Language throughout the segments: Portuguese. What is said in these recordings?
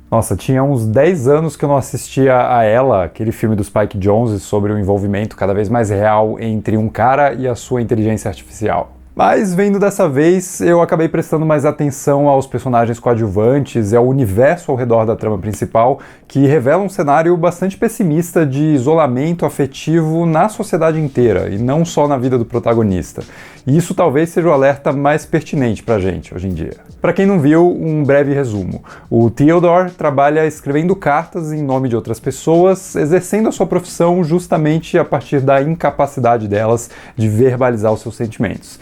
Nossa, tinha uns 10 anos que eu não assistia a Ela, aquele filme do Spike Jonze sobre o envolvimento cada vez mais real entre um cara e a sua inteligência artificial. Mas vendo dessa vez, eu acabei prestando mais atenção aos personagens coadjuvantes e ao universo ao redor da trama principal, que revela um cenário bastante pessimista de isolamento afetivo na sociedade inteira, e não só na vida do protagonista. E isso talvez seja o alerta mais pertinente pra gente hoje em dia. Pra quem não viu, um breve resumo. O Theodore trabalha escrevendo cartas em nome de outras pessoas, exercendo a sua profissão justamente a partir da incapacidade delas de verbalizar os seus sentimentos.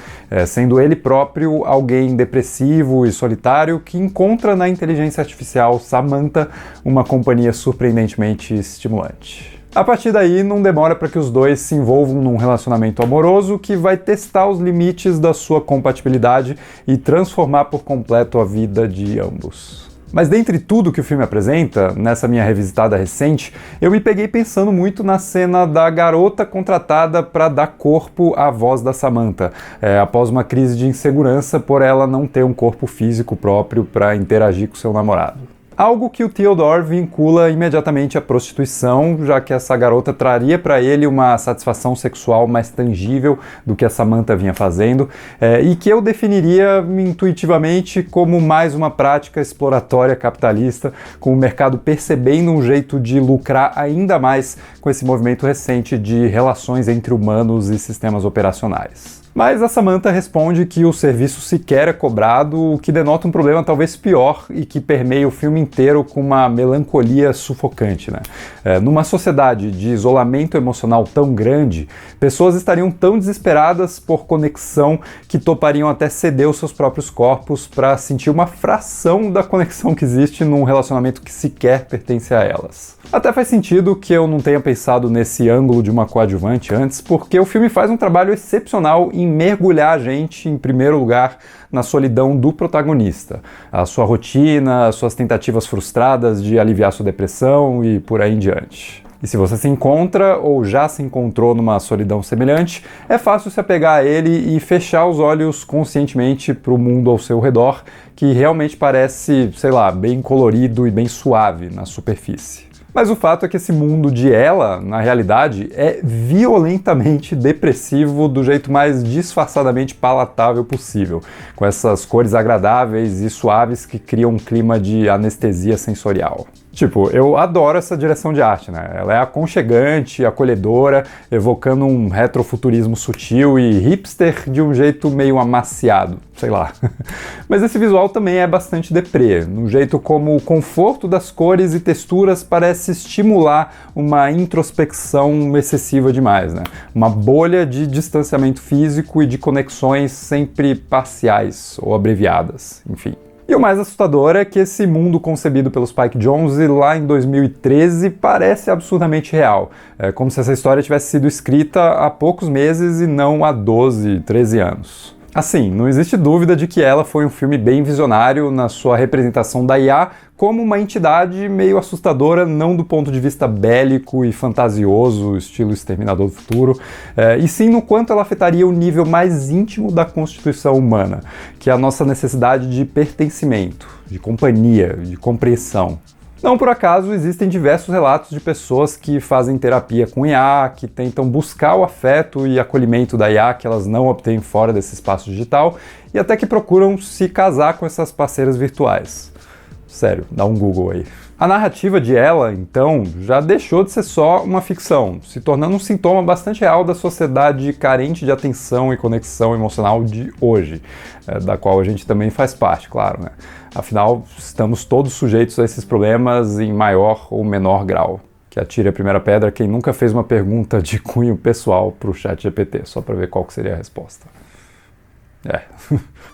Sendo ele próprio alguém depressivo e solitário que encontra na inteligência artificial Samantha uma companhia surpreendentemente estimulante. A partir daí, não demora para que os dois se envolvam num relacionamento amoroso que vai testar os limites da sua compatibilidade e transformar por completo a vida de ambos. Mas dentre tudo que o filme apresenta, nessa minha revisitada recente, eu me peguei pensando muito na cena da garota contratada para dar corpo à voz da Samantha, após uma crise de insegurança por ela não ter um corpo físico próprio para interagir com seu namorado. Algo que o Theodore vincula imediatamente à prostituição, já que essa garota traria para ele uma satisfação sexual mais tangível do que a Samantha vinha fazendo, e que eu definiria intuitivamente como mais uma prática exploratória capitalista, com o mercado percebendo um jeito de lucrar ainda mais com esse movimento recente de relações entre humanos e sistemas operacionais. Mas a Samantha responde que o serviço sequer é cobrado, o que denota um problema talvez pior e que permeia o filme inteiro com uma melancolia sufocante, né? Numa sociedade de isolamento emocional tão grande, pessoas estariam tão desesperadas por conexão que topariam até ceder os seus próprios corpos para sentir uma fração da conexão que existe num relacionamento que sequer pertence a elas. Até faz sentido que eu não tenha pensado nesse ângulo de uma coadjuvante antes, porque o filme faz um trabalho excepcional em mergulhar a gente, em primeiro lugar, na solidão do protagonista. A sua rotina, as suas tentativas frustradas de aliviar sua depressão e por aí em diante. E se você se encontra ou já se encontrou numa solidão semelhante, é fácil se apegar a ele e fechar os olhos conscientemente para o mundo ao seu redor, que realmente parece, sei lá, bem colorido e bem suave na superfície. Mas o fato é que esse mundo de Ela, na realidade, é violentamente depressivo do jeito mais disfarçadamente palatável possível, com essas cores agradáveis e suaves que criam um clima de anestesia sensorial. Tipo, eu adoro essa direção de arte, né? Ela é aconchegante, acolhedora, evocando um retrofuturismo sutil e hipster de um jeito meio amaciado, sei lá. Mas esse visual também é bastante deprê, no jeito como o conforto das cores e texturas parece estimular uma introspecção excessiva demais, né? Uma bolha de distanciamento físico e de conexões sempre parciais ou abreviadas, enfim. E o mais assustador é que esse mundo concebido pelo Spike Jonze lá em 2013 parece absurdamente real. É como se essa história tivesse sido escrita há poucos meses e não há 12, 13 anos. Assim, não existe dúvida de que Ela foi um filme bem visionário na sua representação da IA como uma entidade meio assustadora, não do ponto de vista bélico e fantasioso, estilo Exterminador do Futuro, e sim no quanto ela afetaria o nível mais íntimo da constituição humana, que é a nossa necessidade de pertencimento, de companhia, de compreensão. Não por acaso existem diversos relatos de pessoas que fazem terapia com IA, que tentam buscar o afeto e acolhimento da IA que elas não obtêm fora desse espaço digital e até que procuram se casar com essas parceiras virtuais. Sério, dá um Google aí. A narrativa de Ela, então, já deixou de ser só uma ficção, se tornando um sintoma bastante real da sociedade carente de atenção e conexão emocional de hoje, da qual a gente também faz parte, claro, né? Afinal, estamos todos sujeitos a esses problemas em maior ou menor grau. Que atire a primeira pedra quem nunca fez uma pergunta de cunho pessoal para o ChatGPT, só para ver qual que seria a resposta.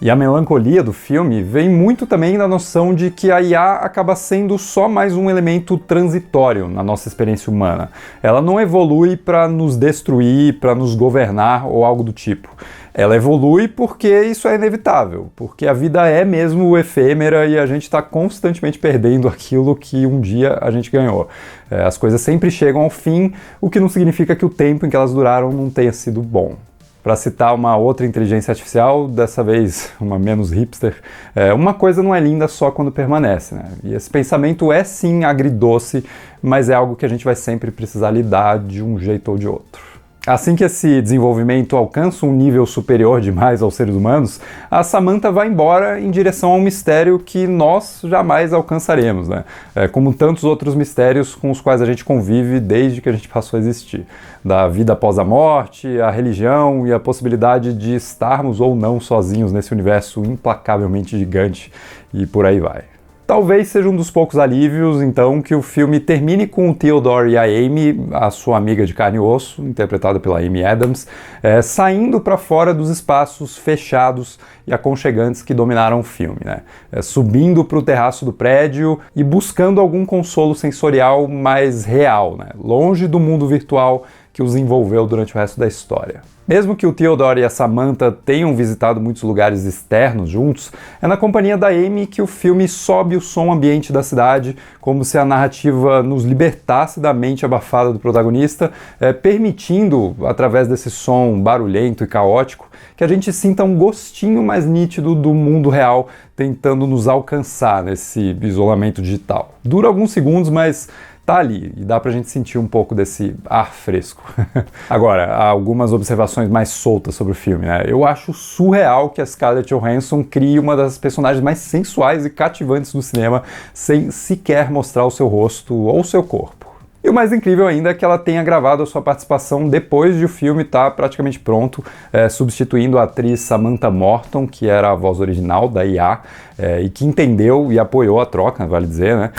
E a melancolia do filme vem muito também da noção de que a IA acaba sendo só mais um elemento transitório na nossa experiência humana. Ela não evolui para nos destruir, para nos governar ou algo do tipo. Ela evolui porque isso é inevitável, porque a vida é mesmo efêmera e a gente está constantemente perdendo aquilo que um dia a gente ganhou. As coisas sempre chegam ao fim, o que não significa que o tempo em que elas duraram não tenha sido bom. Para citar uma outra inteligência artificial, dessa vez uma menos hipster, uma coisa não é linda só quando permanece, né? E esse pensamento é sim agridoce, mas é algo que a gente vai sempre precisar lidar de um jeito ou de outro. Assim que esse desenvolvimento alcança um nível superior demais aos seres humanos, a Samantha vai embora em direção a um mistério que nós jamais alcançaremos, né? Como tantos outros mistérios com os quais a gente convive desde que a gente passou a existir. Da vida após a morte, a religião e a possibilidade de estarmos ou não sozinhos nesse universo implacavelmente gigante e por aí vai. Talvez seja um dos poucos alívios, então, que o filme termine com o Theodore e a Amy, a sua amiga de carne e osso, interpretada pela Amy Adams, saindo para fora dos espaços fechados e aconchegantes que dominaram o filme, né? Subindo para o terraço do prédio e buscando algum consolo sensorial mais real, né? Longe do mundo virtual que os envolveu durante o resto da história. Mesmo que o Theodore e a Samantha tenham visitado muitos lugares externos juntos, é na companhia da Amy que o filme sobe o som ambiente da cidade, como se a narrativa nos libertasse da mente abafada do protagonista, permitindo, através desse som barulhento e caótico, que a gente sinta um gostinho mais nítido do mundo real tentando nos alcançar nesse isolamento digital. Dura alguns segundos, mas tá ali, e dá pra gente sentir um pouco desse ar fresco. Agora, há algumas observações mais soltas sobre o filme, né? Eu acho surreal que a Scarlett Johansson crie uma das personagens mais sensuais e cativantes do cinema sem sequer mostrar o seu rosto ou o seu corpo. E o mais incrível ainda é que ela tenha gravado a sua participação depois de o filme estar praticamente pronto, substituindo a atriz Samantha Morton, que era a voz original da IA, e que entendeu e apoiou a troca, vale dizer, né?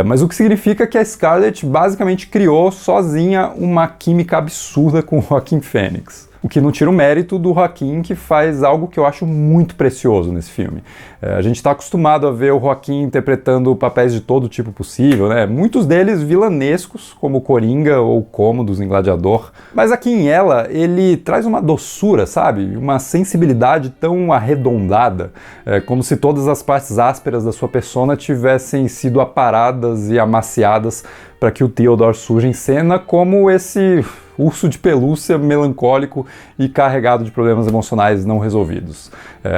Mas o que significa que a Scarlett basicamente criou sozinha uma química absurda com o Joaquin Phoenix. O que não tira o mérito do Joaquin, que faz algo que eu acho muito precioso nesse filme. A gente está acostumado a ver o Joaquin interpretando papéis de todo tipo possível, né? Muitos deles vilanescos, como Coringa ou Cômodos em Gladiador. Mas aqui em Ela, ele traz uma doçura, sabe? Uma sensibilidade tão arredondada, como se todas as partes ásperas da sua persona tivessem sido aparadas e amaciadas para que o Theodore surja em cena como esse urso de pelúcia melancólico e carregado de problemas emocionais não resolvidos.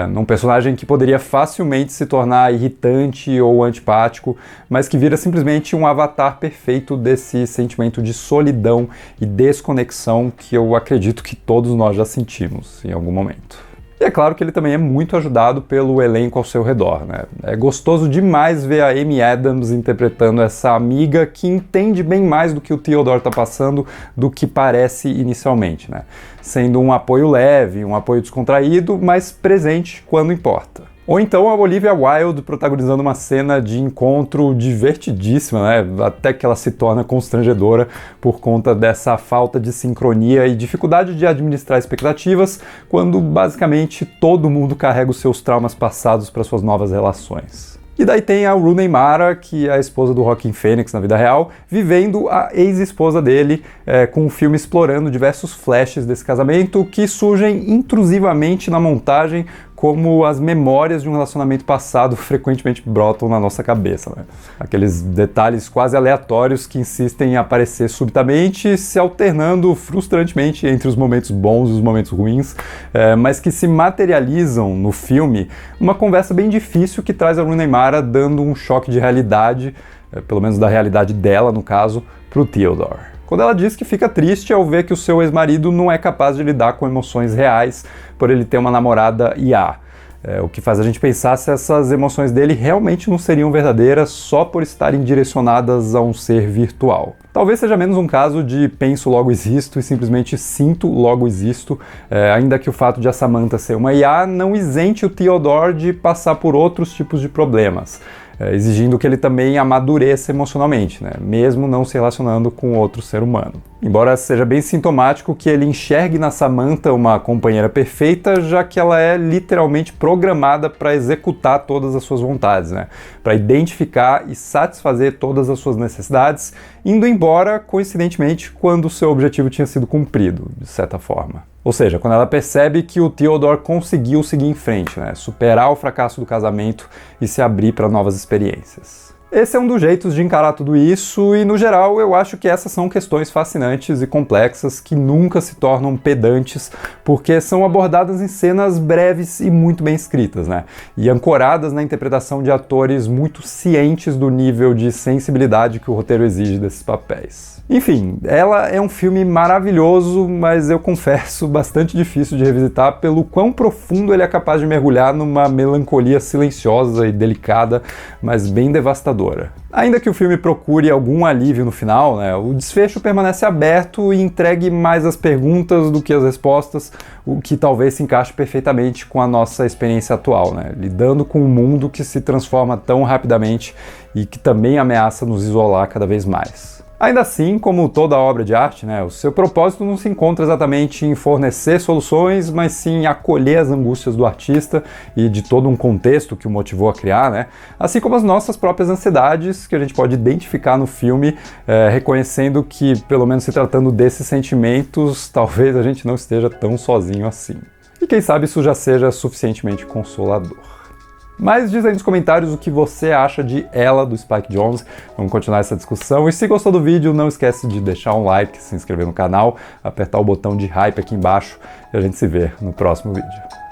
Num personagem que poderia facilmente se tornar irritante ou antipático, mas que vira simplesmente um avatar perfeito desse sentimento de solidão e desconexão que eu acredito que todos nós já sentimos em algum momento. E é claro que ele também é muito ajudado pelo elenco ao seu redor, né? É gostoso demais ver a Amy Adams interpretando essa amiga que entende bem mais do que o Theodore está passando do que parece inicialmente, né? Sendo um apoio leve, um apoio descontraído, mas presente quando importa. Ou então a Olivia Wilde protagonizando uma cena de encontro divertidíssima, né? Até que ela se torna constrangedora por conta dessa falta de sincronia e dificuldade de administrar expectativas, quando basicamente todo mundo carrega os seus traumas passados para suas novas relações. E daí tem a Rooney Mara, que é a esposa do Joaquin Phoenix na vida real, vivendo a ex-esposa dele, com o filme explorando diversos flashes desse casamento que surgem intrusivamente na montagem, como as memórias de um relacionamento passado frequentemente brotam na nossa cabeça, né? Aqueles detalhes quase aleatórios que insistem em aparecer subitamente, se alternando frustrantemente entre os momentos bons e os momentos ruins, mas que se materializam no filme numa conversa bem difícil que traz a Rooney Mara dando um choque de realidade, pelo menos da realidade dela, no caso, pro Theodore. Quando ela diz que fica triste ao ver que o seu ex-marido não é capaz de lidar com emoções reais por ele ter uma namorada IA. O que faz a gente pensar se essas emoções dele realmente não seriam verdadeiras só por estarem direcionadas a um ser virtual. Talvez seja menos um caso de penso logo existo e simplesmente sinto logo existo, ainda que o fato de a Samantha ser uma IA não isente o Theodore de passar por outros tipos de problemas, exigindo que ele também amadureça emocionalmente, né? Mesmo não se relacionando com outro ser humano. Embora seja bem sintomático que ele enxergue na Samantha uma companheira perfeita, já que ela é literalmente programada para executar todas as suas vontades, né? Para identificar e satisfazer todas as suas necessidades, indo embora, coincidentemente, quando o seu objetivo tinha sido cumprido, de certa forma. Ou seja, quando ela percebe que o Theodore conseguiu seguir em frente, né? Superar o fracasso do casamento e se abrir para novas experiências. Esse é um dos jeitos de encarar tudo isso e, no geral, eu acho que essas são questões fascinantes e complexas que nunca se tornam pedantes porque são abordadas em cenas breves e muito bem escritas, né? E ancoradas na interpretação de atores muito cientes do nível de sensibilidade que o roteiro exige desses papéis. Enfim, Ela é um filme maravilhoso, mas eu confesso bastante difícil de revisitar pelo quão profundo ele é capaz de mergulhar numa melancolia silenciosa e delicada, mas bem devastadora. Ainda que o filme procure algum alívio no final, né, o desfecho permanece aberto e entregue mais as perguntas do que as respostas, o que talvez se encaixe perfeitamente com a nossa experiência atual, né, lidando com um mundo que se transforma tão rapidamente e que também ameaça nos isolar cada vez mais. Ainda assim, como toda obra de arte, né, o seu propósito não se encontra exatamente em fornecer soluções, mas sim em acolher as angústias do artista e de todo um contexto que o motivou a criar, né, assim como as nossas próprias ansiedades, que a gente pode identificar no filme, reconhecendo que, pelo menos se tratando desses sentimentos, talvez a gente não esteja tão sozinho assim. E quem sabe isso já seja suficientemente consolador. Mas diz aí nos comentários o que você acha de Ela, do Spike Jonze. Vamos continuar essa discussão. E se gostou do vídeo, não esquece de deixar um like, se inscrever no canal, apertar o botão de hype aqui embaixo e a gente se vê no próximo vídeo.